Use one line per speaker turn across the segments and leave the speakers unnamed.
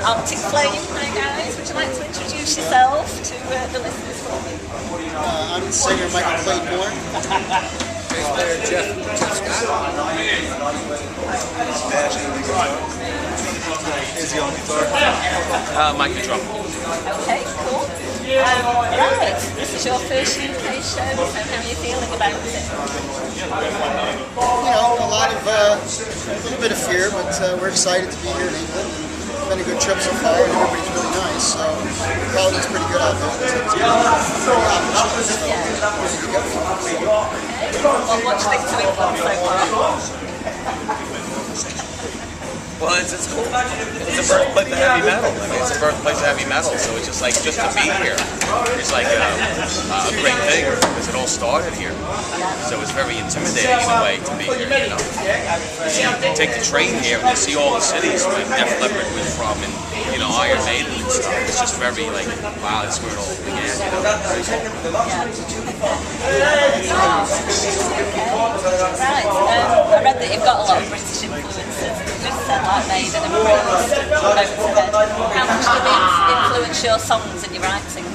Arctic Flame, hi guys. Would you like to introduce yourself to the listeners for me?
I'm the singer Michael Clayton-Moore.
Bass player Jeff Scott. Izzy on guitar.
Mike the drum.
Okay, cool. Right, this is your first UK show, so how are you feeling about it?
You know, a little bit of fear, but we're excited to be here in England. It's been a good trip so far, and everybody's really nice, so the crowd is pretty good out there. It's pretty opportunity.
Yeah. Okay, well, what do you think to England so far?
Well, it's a birthplace of heavy metal. I mean, it's a birthplace of heavy metal, so it's just to be here, it's like a great thing because it all started here. So it's very intimidating in a way to be here. You know, you take the train here and you see all the cities where Def Leppard was from, and you know Iron Maiden and stuff. It's just very like, wow, that's where it all began. You know, very cool.
Right, I read that you've got a lot of British influences. You just said like Maiden and Bruce. How much do they influence your songs and your writing?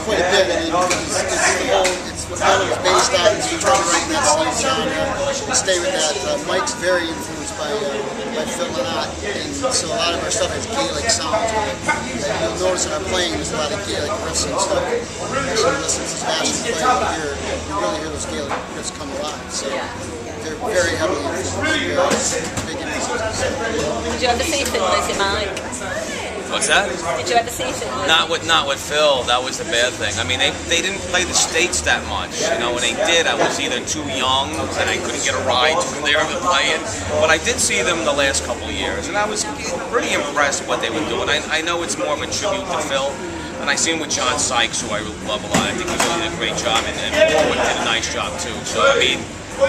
Quite a bit. I mean, it's what metal is based on, so we try to write in that same genre. We stay with that. Mike's very influenced by Finland, and so a lot of our stuff has Gaelic sounds. You'll notice in our playing there's a lot of Gaelic riffs and stuff. Actually, listen to Sebastian play, you really hear those Gaelic riffs come alive. So they're very heavily influenced. Big influences.
Did you ever see Finland, Mike?
What's that?
Did you ever see Finland?
Not with Phil. That was the bad thing. I mean, they didn't play the States that much. You know, when they did, I was either too young and I couldn't get a ride to there to play it. But I did see them the last couple of years, and I was pretty impressed with what they were doing. I know it's more of a tribute to Phil, and I seen with John Sykes, who I love a lot. I think he really did a great job, and Warwick did a nice job too. So I mean,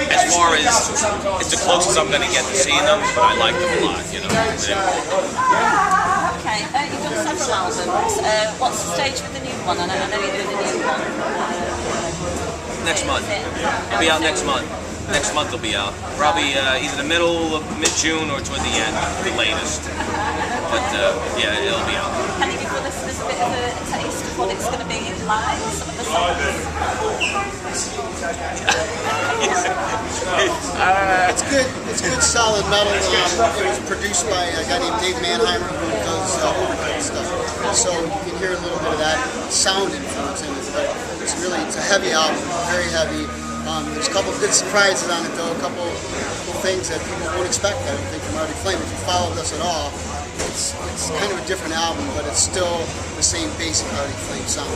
as far as it's the closest I'm going to get to seeing them, but I like them a lot. You know.
Okay, you've done several albums. What's the stage with the new one? I know you're doing a new one.
Next month. It'll be out next month. Next month it'll be out. Probably either the middle of mid-June or toward the end, the latest. But yeah, it'll be out.
Can you give the listeners a bit of a taste of what it's going to be live? Some of the songs?
It's good. It's good, solid metal. It was produced by a guy named Dave Mannheimer who does overkill stuff. So you can hear a little bit of that sound influence in it. But it's a heavy album, very heavy. There's a couple of good surprises on it though. A couple things that people won't expect. I don't think from Arctic Flame. If you followed us at all, it's kind of a different album, but it's still the same basic Arctic Flame sound.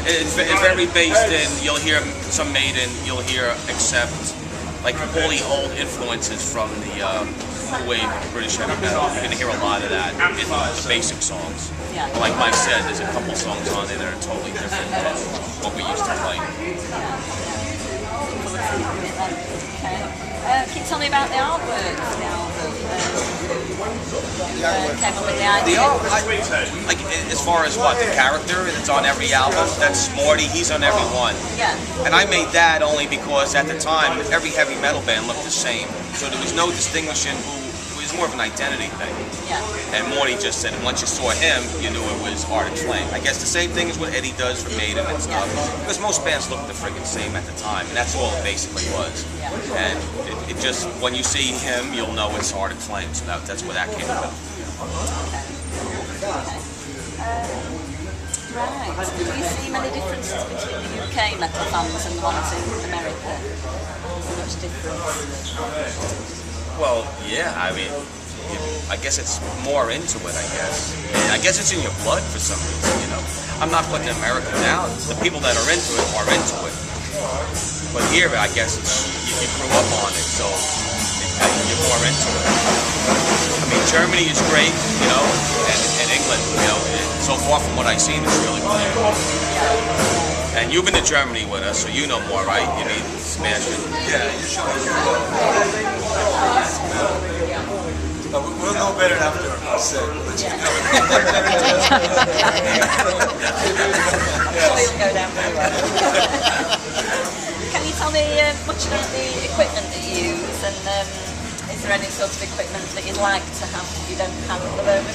It's very based in, you'll hear some Maiden, you'll hear except like all the old influences from the new wave of British heavy metal. You're going to hear a lot of that in the basic songs.
Yeah.
Like Mike said, there's a couple songs on there that are totally different than what we used to play.
Okay. Can you tell me about the artwork for the album? Came up with the idea.
Like as far as what, the character that's on every album, that's Morty, he's on every one.
Yeah.
And I made that only because at the time, every heavy metal band looked the same. So there was no distinguishing who, it was more of an identity thing.
Yeah.
And Morty just said, once you saw him, you knew it was Arctic Flame. I guess the same thing is what Eddie does for Maiden and stuff. Because most bands looked the friggin' same at the time, and that's all it basically was. And it just, when you see him, you'll know it's Arctic Flame. So that's where that came from.
Right. Do you see many differences between the UK metal fans and the ones in America? So much difference?
Well, yeah, I mean, I guess it's more into it, I guess. I guess it's in your blood for some reason, you know. I'm not putting America down. The people that are into it are into it. But here, I guess it's, you grew up on it, so you're more into it. I mean, Germany is great, you know, and England, you know, so far from what I've seen, it's really good. And you've been to Germany with us, so you know more, right? You mean, smashed it.
Yeah, you're showing me we'll know better after I said.
It'll go down very well. Can you tell me much about the equipment that you use, and is there any sort of equipment that you'd like to have that you don't have at the moment?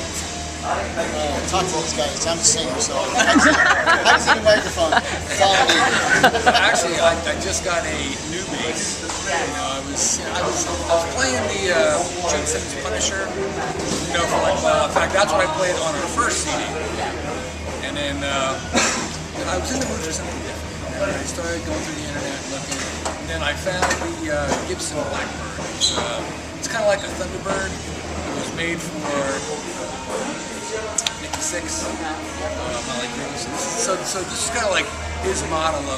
Talk to these guys. I'm a singer, so I just need a microphone. That's all I need.
Actually, I just got a new bass. I was playing the Gene Simmons Punisher. For like, in fact, that's what I played on our first CD. And then I was in the mood for something different. And I started going through the internet looking. And then I found the Gibson Blackbird. It's kind of like a Thunderbird. It was made for Nicky Six, Molly Cruz. So this is kind of like his model of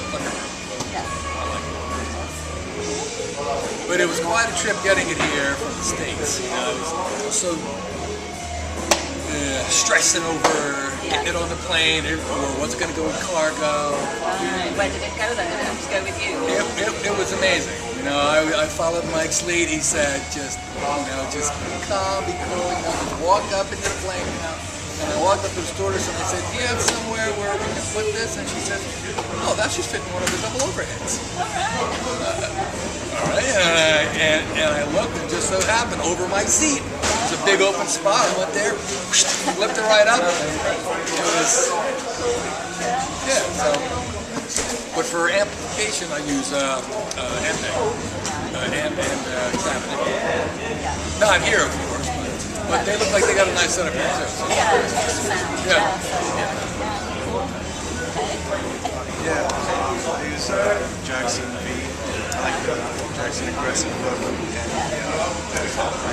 Thunderbird. I like it. But it was quite a trip getting it here from the States. I was so stressing over getting it on the plane, or was it going to go in cargo?
Where did it go then? Did it have to go with you?
It was amazing. I followed Mike's lead. He said, just calm, be cool. Just walk up into the plane. And I walked up to the stewardess and I said, do you have somewhere where we can put this? And she said, oh, that's just fitting one of the double overheads. All right. And I looked, and just so happened, over my seat, there's a big open spot. I went there, lifted it right up. It was, so. But for amplification, I use and cabinet. Not here, of course, but they look like they got a nice setup here too. So. Yeah.
I use Jackson V, I like the Jackson aggressive look, and I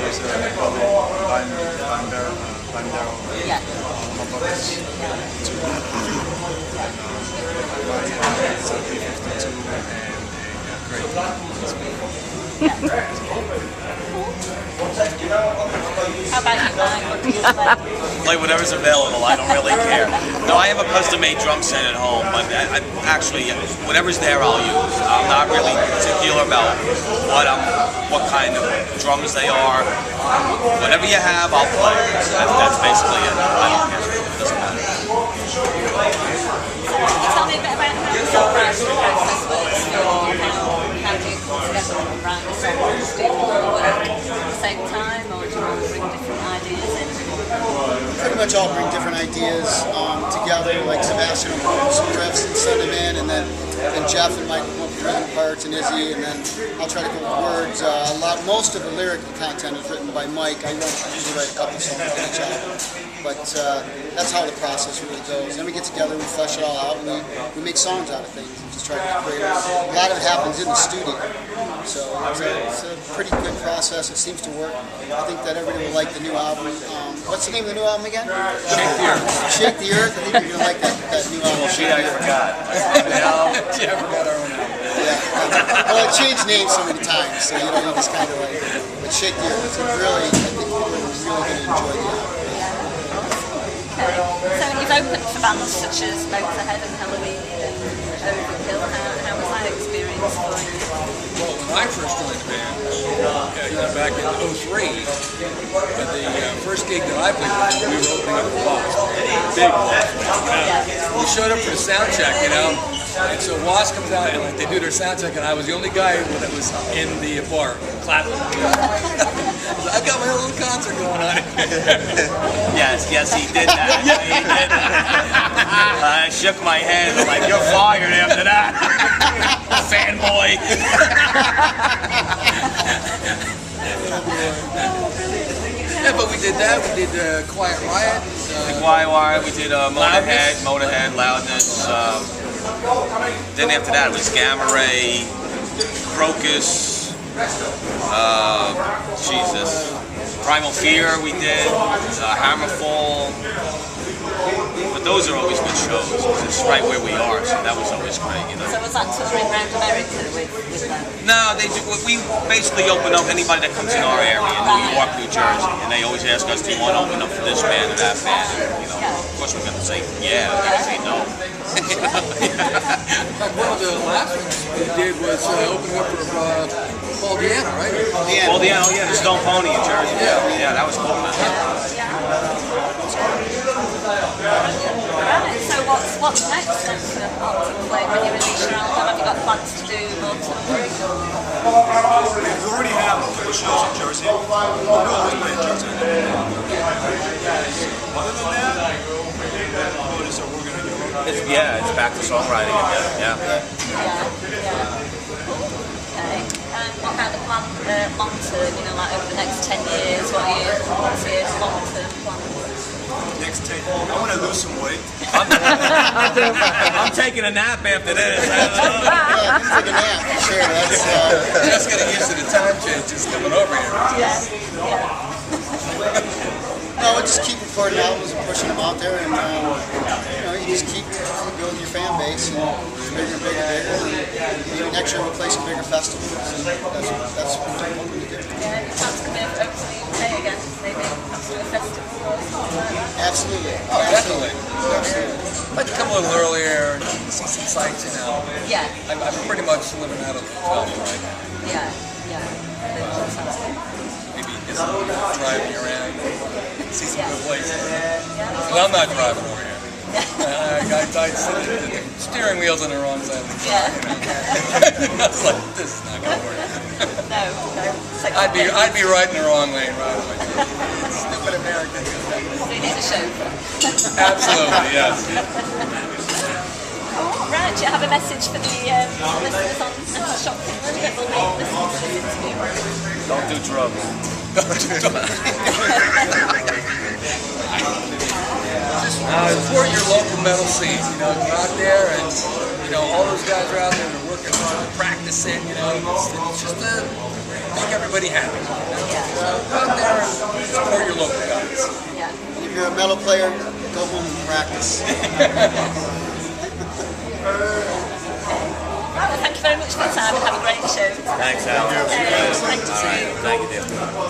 use Bandero humbuckers to my B52 and a great
How about you, Mike? What do you play?
Play whatever's available. I don't really care. No, I have a custom-made drum set at home, but I actually, whatever's there, I'll use. I'm not really particular about what kind of drums they are. Whatever you have, I'll play. That's basically it. I don't care. It doesn't matter.
Can you tell me a bit about how the songwriting process works for you? How do you come together and write the songs? Do you all work at the same time, or do you all bring different ideas in?
Pretty much all bring different ideas together. Like Sebastian will put some riffs and send them in, and then Jeff and Mike will put rhythm parts, and Izzy, and then I'll try to go with words. Most of the lyrical content is written by Mike. I usually write a couple songs on each album, but that's how the process really goes. Then we get together, we flesh it all out, and we make songs out of things. We just try to create it. A lot of it happens in the studio, so it's a pretty good process. It seems to work. I think that everybody will like the new album. What's the name of the new album again?
Shake the Earth.
Shake the Earth. I think you're going to like that new album.
Shit, I forgot.
Yeah, I forgot our own album.
Yeah. Well, it changed names so many times, so you just kind of like, but Shake the Earth. I think people are really going to enjoy the album.
Okay. So you've opened for bands such as Motorhead and Halloween and Overkill. How was that experience for you?
Well, when I first joined the band, back in '03, the first gig that I played with, we were opening up for Wasp, big Wasp. We showed up for the sound check, and so Wasp comes out and they do their sound check, and I was the only guy that was in the bar clapping. I've got my own little concert going on.
Yes, he did that. He did that. I shook my head like, you're fired after that. Fanboy.
Yeah, but we did that. We did Quiet Riot.
Quiet Riot. We did Motorhead, Loudness. Then after that it was Gamma Ray, Crocus. Primal Fear we did, Hammerfall, but those are always good shows, because it's right where we are, so that was always great,
So was that touring around America with them?
No, we basically open up anybody that comes in our area, New York, New Jersey, and they always ask us, do you want to open up for this band or that band? And, of course we're going to say, yeah, we're going to say no.
One of the last ones we did was opening up for Paul Deanna, right?
Paul Deanna, the Stone Pony in Jersey. Yeah, that was cool.
Right, so What's next then for Arctic Flame when you release your album? Have you got plans to do more touring?
We already have a couple shows in Jersey. We always play in Jersey. Other than that, what is it we're going to do?
It's back to songwriting again. Yeah.
Okay. And what kind of plan long term, like over the next 10 years, what's your long term plan?
Next 10, I want to lose some weight.
I'm taking a nap after this.
Yeah, you take a nap. Sure, that's
Just getting used to the time changes coming over here.
Yeah.
no, we'll just keep recording albums and pushing them out there, and you just keep building your fan base, and bigger and bigger and bigger. And maybe next year we'll play some bigger festivals. And that's what we're hoping to do.
Yeah, you plan to come over to the UK again, maybe come to a festival or something like that?
Absolutely.
Oh, definitely.
Absolutely.
I'd like to come a little earlier and see some sights,
Yeah.
I'm pretty much living out of the hotel right now.
Yeah.
Maybe just drive me around, see some good places. Well, I'm not driving over here. The steering wheel's on the wrong side of the car. I was like, this is not going to work.
No. It's like
I'd be right in the wrong lane right away. Stupid Americans.
So you need a chauffeur.
Absolutely, yes.
Right, do you have a message for the listeners on Metal Shop Finland that will be listening to this interview?
Don't do drugs.
Support your local metal scene. Go out there and all those guys are out there. They're working, practicing. It's just to make everybody happy. So go out there and support your local guys.
Yeah.
If you're a metal player, go home and practice.
Well, thank you very much for your time and have a great show.
Thanks, Al.
Thank you.
Thank you, dear.